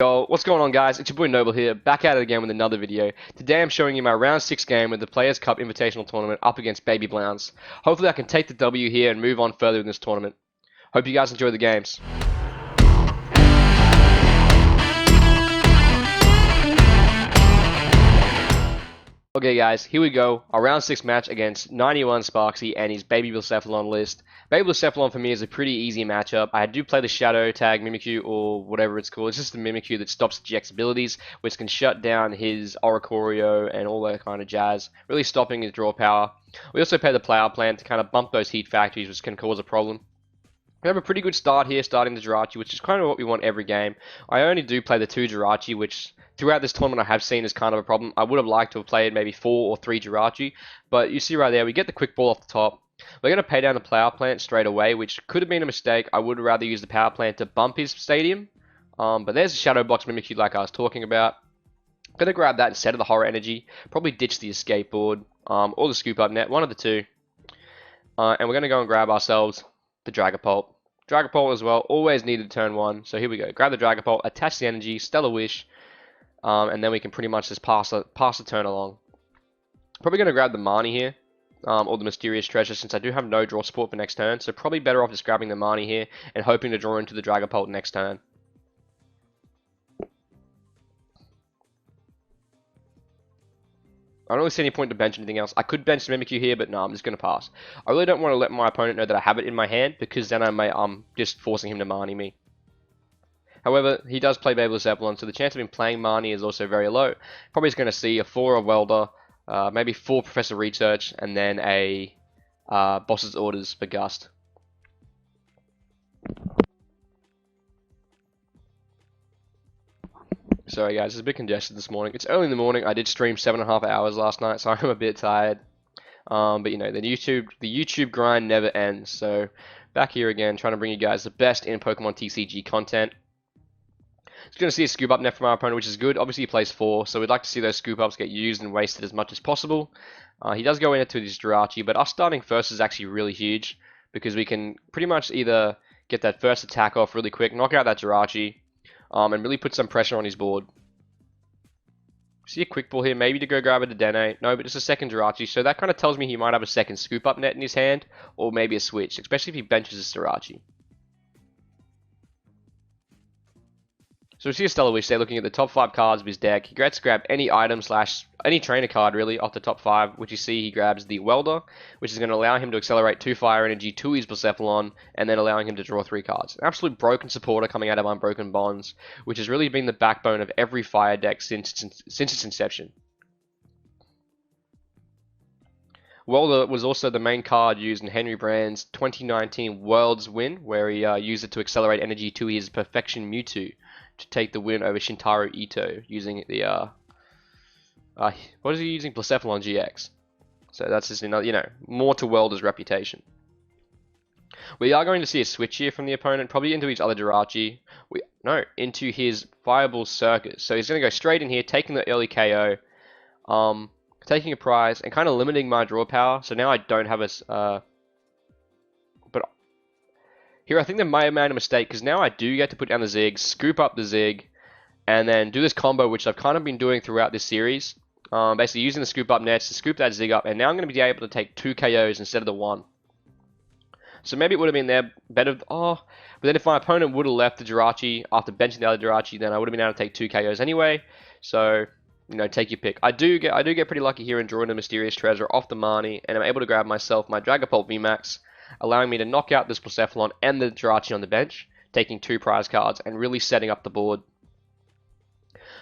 Yo, what's going on guys? It's your boy Noble here, back at it again with another video. Today I'm showing you my round 6 game with the Players Cup Invitational Tournament up against Baby Blacephalon. Hopefully I can take the W here and move on further in this tournament. Hope you guys enjoy the games. Okay guys, here we go. Our round 6 match against 91 Sparksy and his Baby Blacephalon list. Baby Blacephalon for me is a pretty easy matchup. I do play the Shadow Tag Mimikyu or whatever it's called. It's just the Mimikyu that stops GX abilities, which can shut down his Oricorio and all that kind of jazz, really stopping his draw power. We also play the Plow Plant to kind of bump those heat factories, which can cause a problem. We have a pretty good start here, starting the Jirachi, which is kind of what we want every game. I only do play the 2 Jirachi, which throughout this tournament I have seen is kind of a problem. I would have liked to have played maybe 4 or 3 Jirachi, but you see right there, we get the quick ball off the top. We're going to pay down the power plant straight away, which could have been a mistake. I would rather use the power plant to bump his stadium, but there's the Shadow Box Mimikyu like I was talking about. I'm going to grab that instead of the Horror Energy, probably ditch the Escape Board, or the Scoop Up Net, one of the two. And we're going to go and grab ourselves the Dragapult. Dragapult as well, always needed turn 1. So here we go. Grab the Dragapult, attach the energy, Stellar Wish, and then we can pretty much just pass the turn along. Probably going to grab the Marnie here, or the Mysterious Treasure, since I do have no draw support for next turn. So probably better off just grabbing the Marnie here and hoping to draw into the Dragapult next turn. I don't really see any point to bench anything else. I could bench the Mimikyu here, but no, I'm just going to pass. I really don't want to let my opponent know that I have it in my hand, because then I'm just forcing him to Marnie me. However, he does play Baby Blacephalon, so the chance of him playing Marnie is also very low. Probably is going to see a 4 of Welder, maybe 4 Professor Research, and then a Boss's Orders for Gust. Sorry guys, it's a bit congested this morning. It's early in the morning. I did stream 7.5 hours last night, so I'm a bit tired. But you know, the YouTube grind never ends. So back here again, trying to bring you guys the best in Pokemon TCG content. It's going to see a Scoop Up Net from our opponent, which is good. Obviously, he plays 4, so we'd like to see those Scoop Ups get used and wasted as much as possible. He does go into his Jirachi, but us starting first is actually really huge, because we can pretty much either get that first attack off really quick, knock out that Jirachi, and really put some pressure on his board. See a quick ball here, maybe to go grab a Dedenne. No, but just a second Jirachi, so that kind of tells me he might have a second Scoop Up Net in his hand, or maybe a switch, especially if he benches his Jirachi. So we see a Stellar Wish there, looking at the top 5 cards of his deck. He gets to grab any item / any trainer card really off the top 5, which you see he grabs the Welder, which is going to allow him to accelerate 2 Fire Energy to his Blacephalon, and then allowing him to draw 3 cards. An absolute broken supporter coming out of Unbroken Bonds, which has really been the backbone of every Fire deck since its inception. Welder was also the main card used in Henry Brand's 2019 Worlds win, where he used it to accelerate energy to his Perfection Mewtwo to take the win over Shintaro Ito using the what is he using? Blacephalon GX. So that's just another, you know, more to Welder's reputation. We are going to see a switch here from the opponent, probably into his other Jirachi. Into his Fireball Circus. So he's going to go straight in here, taking the early KO, taking a prize, and kind of limiting my draw power. So now I don't have a but here I think they may have made a mistake, because now I do get to put down the Zig, scoop up the Zig, and then do this combo, which I've kind of been doing throughout this series. Basically using the Scoop Up Nets to scoop that Zig up, and now I'm going to be able to take 2 KOs instead of the 1. So maybe it would have been there better. But then if my opponent would have left the Jirachi after benching the other Jirachi, then I would have been able to take 2 KOs anyway. So, you know, take your pick. I do get pretty lucky here in drawing a Mysterious Treasure off the Marnie, and I'm able to grab myself my Dragapult VMAX, allowing me to knock out this Blacephalon and the Jirachi on the bench, taking 2 prize cards and really setting up the board.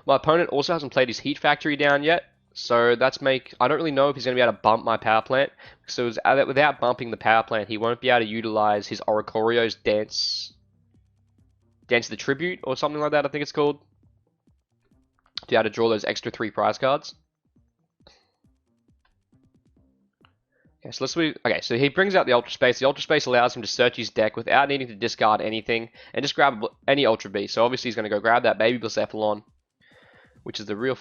My opponent also hasn't played his Heat Factory down yet, so I don't really know if he's going to be able to bump my power plant. So without bumping the power plant, he won't be able to utilize his Oricorio's Dance the Tribute or something like that, I think it's called, to be able to draw those extra 3 prize cards. Okay, so he brings out the Ultra Space. The Ultra Space allows him to search his deck without needing to discard anything and just grab any Ultra Beast. So obviously he's going to go grab that Baby Blacephalon, which is the real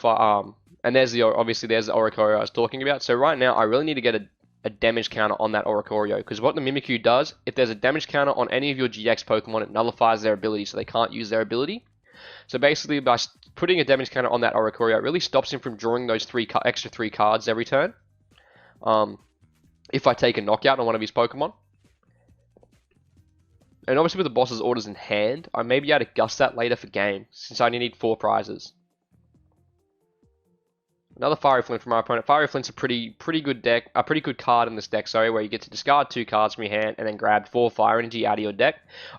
and there's the Oricorio I was talking about. So right now I really need to get a damage counter on that Oricorio, because what the Mimikyu does, if there's a damage counter on any of your GX Pokemon, it nullifies their ability, so they can't use their ability. So basically, by putting a damage counter on that Oricorio, it really stops him from drawing those extra 3 cards every turn. If I take a knockout on one of his Pokemon. And obviously with the boss's orders in hand, I may be able to gust that later for game, since I only need 4 prizes. Another Fiery Flint from my opponent. Fiery Flint's a pretty good card in this deck, sorry, where you get to discard 2 cards from your hand and then grab 4 Fire Energy out of your deck.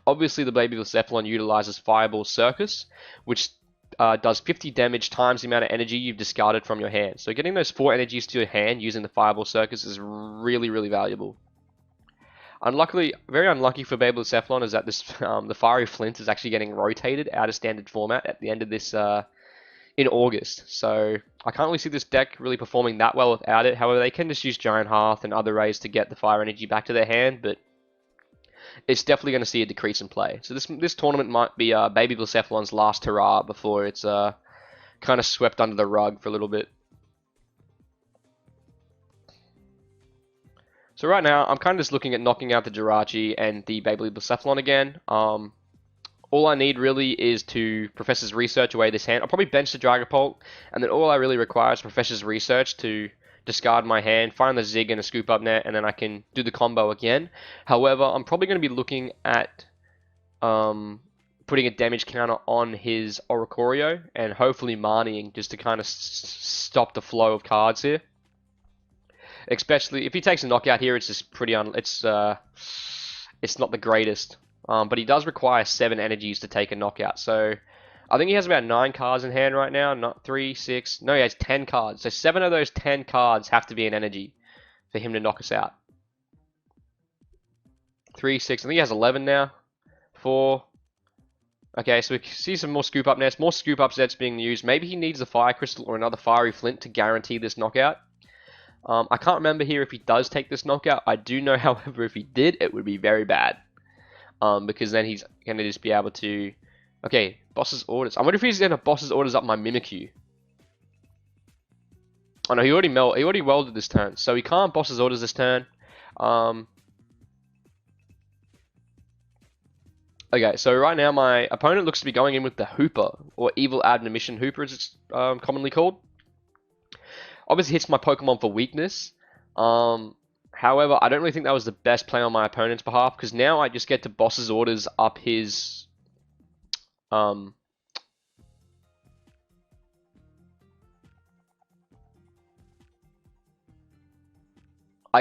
Obviously, the Baby Blacephalon utilizes Fireball Circus, which does 50 damage times the amount of energy you've discarded from your hand. So getting those 4 energies to your hand using the Fireball Circus is really, really valuable. Unluckily, very unlucky for Baby Blacephalon is that this the Fiery Flint is actually getting rotated out of standard format at the end of this in August. So I can't really see this deck really performing that well without it. However, they can just use Giant Hearth and other ways to get the fire energy back to their hand, but it's definitely going to see a decrease in play. So this tournament might be Baby Blacephalon's last hurrah before it's kind of swept under the rug for a little bit. So right now, I'm kind of just looking at knocking out the Jirachi and the Baby Blacephalon again. All I need really is to Professor's Research away this hand. I'll probably bench the Dragapult, and then all I really require is Professor's Research to discard my hand, find the Zig and a Scoop Up Net, and then I can do the combo again. However, I'm probably going to be looking at putting a damage counter on his Oricorio, and hopefully Marnieing just to kind of stop the flow of cards here. Especially if he takes a knockout here, it's just pretty it's not the greatest. But he does require 7 energies to take a knockout. So I think he has about 9 cards in hand right now. Not 3, 6. No, he has 10 cards. So 7 of those 10 cards have to be an energy for him to knock us out. 3, 6. I think he has 11 now. 4. Okay, so we see some more Scoop Up Nets. More Scoop Up Nets being used. Maybe he needs a Fire Crystal or another Fiery Flint to guarantee this knockout. I can't remember here if he does take this knockout. I do know, however, if he did, it would be very bad. Because then he's going to just be able to... Okay, Boss's Orders. I wonder if he's going to Boss's Orders up my Mimikyu. Oh no, he already welded this turn, so he can't Boss's Orders this turn. Okay, so right now my opponent looks to be going in with the Hooper, or Evil Admonition Hooper as it's commonly called. Obviously hits my Pokemon for weakness. However, I don't really think that was the best play on my opponent's behalf, because now I just get to Boss's Orders up his... I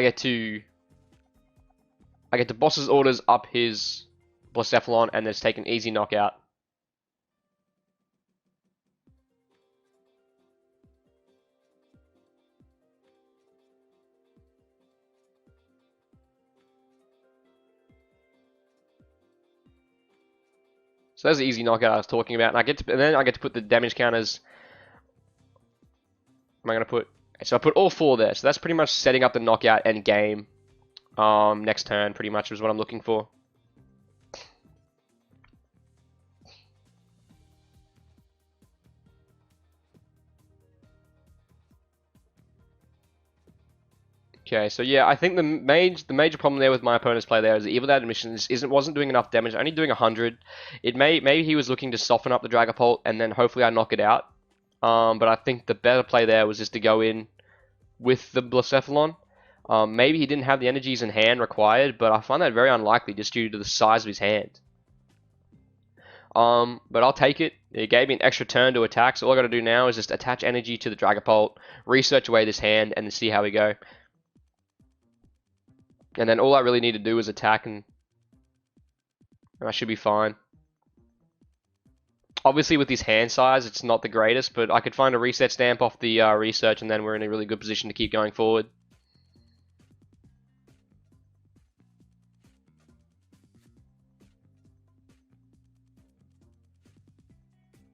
get to Boss's Orders up his Blacephalon, and it's take an easy knockout. So that's the easy knockout I was talking about, and then I get to put the damage counters. Am I gonna put? So I put all 4 there. So that's pretty much setting up the knockout end game. Next turn, pretty much is what I'm looking for. Okay, so yeah, I think the major problem there with my opponent's play there is the Evil Admonition wasn't doing enough damage, only doing 100. Maybe he was looking to soften up the Dragapult and then hopefully I knock it out. But I think the better play there was just to go in with the Blacephalon. Maybe he didn't have the energies in hand required, but I find that very unlikely just due to the size of his hand. But I'll take it. It gave me an extra turn to attack, so all I gotta do now is just attach energy to the Dragapult, research away this hand, and see how we go. And then all I really need to do is attack, and I should be fine. Obviously with his hand size, it's not the greatest, but I could find a reset stamp off the research, and then we're in a really good position to keep going forward.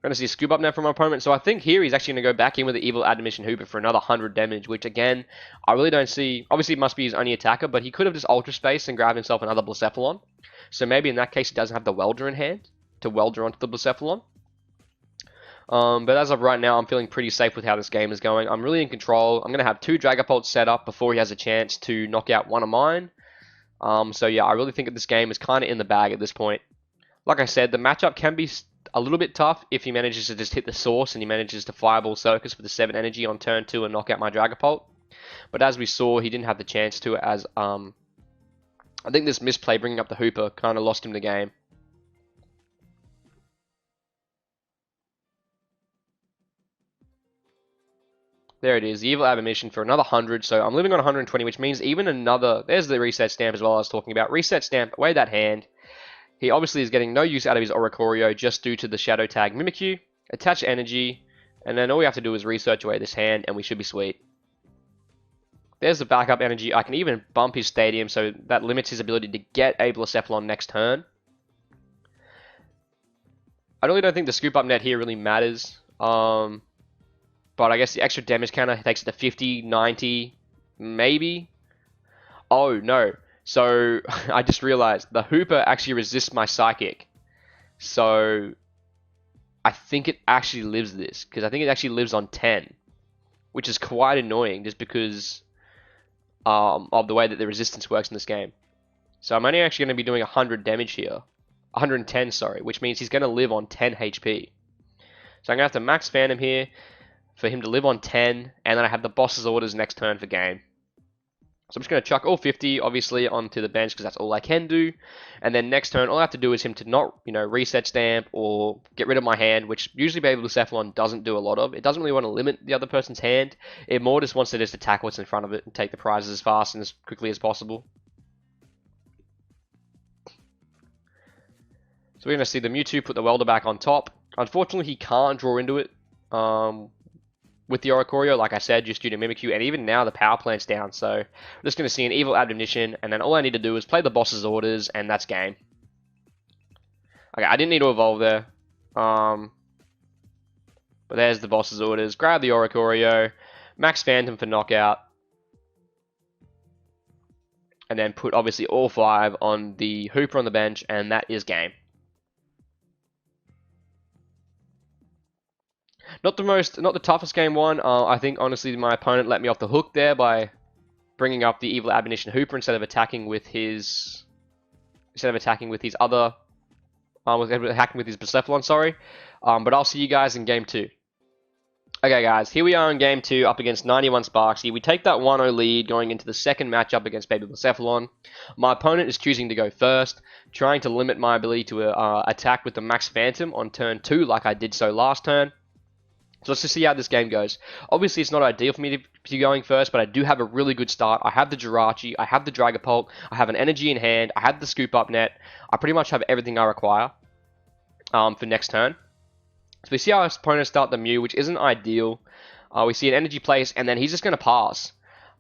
Going to see a Scoop Up now from my opponent, so I think here he's actually going to go back in with the Evil Admonition Hooper for another 100 damage, which again, I really don't see. Obviously it must be his only attacker, but he could have just Ultra Space and grabbed himself another Blacephalon. So maybe in that case he doesn't have the Welder in hand to Welder onto the Blacephalon. But as of right now, I'm feeling pretty safe with how this game is going. I'm really in control. I'm going to have 2 Dragapults set up before he has a chance to knock out one of mine. So yeah, I really think that this game is kind of in the bag at this point. Like I said, the matchup can be a little bit tough if he manages to just hit the source and he manages to Fireball Circus for the 7 energy on turn 2 and knock out my Dragapult. But as we saw, he didn't have the chance to, as I think this misplay bringing up the Hooper kind of lost him the game. There it is, the Evil Admonition for another 100, so I'm living on 120, which means even another... There's the Reset Stamp as well I was talking about. Reset Stamp, away that hand. He obviously is getting no use out of his Oricorio just due to the Shadow Tag Mimikyu. Attach Energy, and then all we have to do is research away this hand, and we should be sweet. There's the backup energy. I can even bump his Stadium, so that limits his ability to get a Blacephalon next turn. I really don't think the Scoop Up Net here really matters. But I guess the extra damage counter takes it to 50, 90, maybe? Oh, no. So, I just realized the Hooper actually resists my Psychic. So, I think it actually lives this, because I think it actually lives on 10. Which is quite annoying, just because of the way that the resistance works in this game. So, I'm only actually going to be doing 100 damage here. 110, sorry, which means he's going to live on 10 HP. So, I'm going to have to max Phantom here for him to live on 10, and then I have the boss's orders next turn for game. So I'm just going to chuck all 50, obviously, onto the bench, because that's all I can do. And then next turn, all I have to do is him to not, reset stamp or get rid of my hand, which usually Baby Blacephalon doesn't do a lot of. It doesn't really want to limit the other person's hand. It more just wants to just attack what's in front of it and take the prizes as fast and as quickly as possible. So we're going to see the Mewtwo put the Welder back on top. Unfortunately, he can't draw into it. With the Oricorio, like I said, just due to Mimikyu, and even now the power plant's down, so I'm just going to see an Evil Admonition, and then all I need to do is play the boss's orders, and that's game. Okay, I didn't need to evolve there. But there's the boss's orders. Grab the Oricorio, max Phantom for knockout, and then put, obviously, all 5 on the Hooper on the bench, and that is game. Not the toughest game one. I think honestly my opponent let me off the hook there by bringing up the Evil Admonition Hooper instead of attacking with his attacking with his Blacephalon, sorry. But I'll see you guys in game 2. Okay, guys, here we are in game 2 up against 91 Sparksy. We take that 1-0 lead going into the second matchup against Baby Blacephalon. My opponent is choosing to go first, trying to limit my ability to attack with the Max Phantom on turn 2 like I did so last turn. So let's just see how this game goes. Obviously, it's not ideal for me to be going first, but I do have a really good start. I have the Jirachi, I have the Dragapult, I have an energy in hand, I have the Scoop Up Net. I pretty much have everything I require for next turn. So we see our opponent start the Mew, which isn't ideal. We see an energy place, and then he's just going to pass.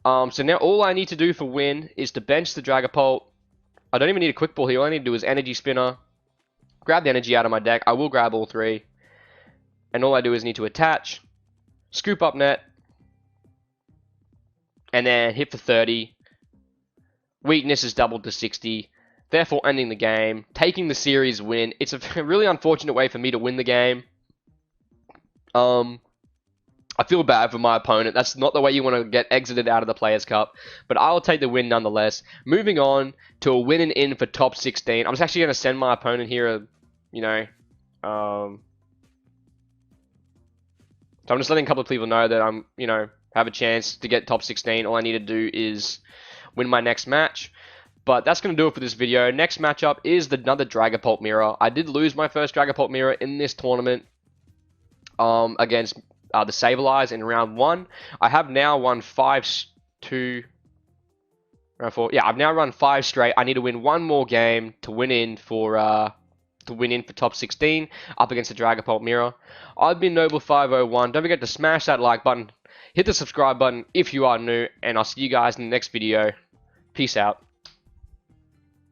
So now all I need to do for win is to bench the Dragapult. I don't even need a Quick Ball here. All I need to do is Energy Spinner, grab the energy out of my deck. I will grab all 3. And all I do is need to attach, Scoop Up Net, and then hit for 30. Weakness is doubled to 60, therefore ending the game, taking the series win. It's a really unfortunate way for me to win the game. I feel bad for my opponent. That's not the way you want to get exited out of the Players' Cup, but I'll take the win nonetheless. Moving on to a win and in for top 16. I'm just actually going to send my opponent here so I'm just letting a couple of people know that I'm, have a chance to get top 16. All I need to do is win my next match. But that's going to do it for this video. Next matchup is another Dragapult mirror. I did lose my first Dragapult mirror in this tournament against the Sableyes in round 1. I have now won 5 round 4. Yeah, I've now run 5 straight. I need to win one more game to win in for top 16 up against the Dragapult mirror. I've been Noble501. Don't forget to smash that like button, hit the subscribe button if you are new, and I'll see you guys in the next video. Peace out.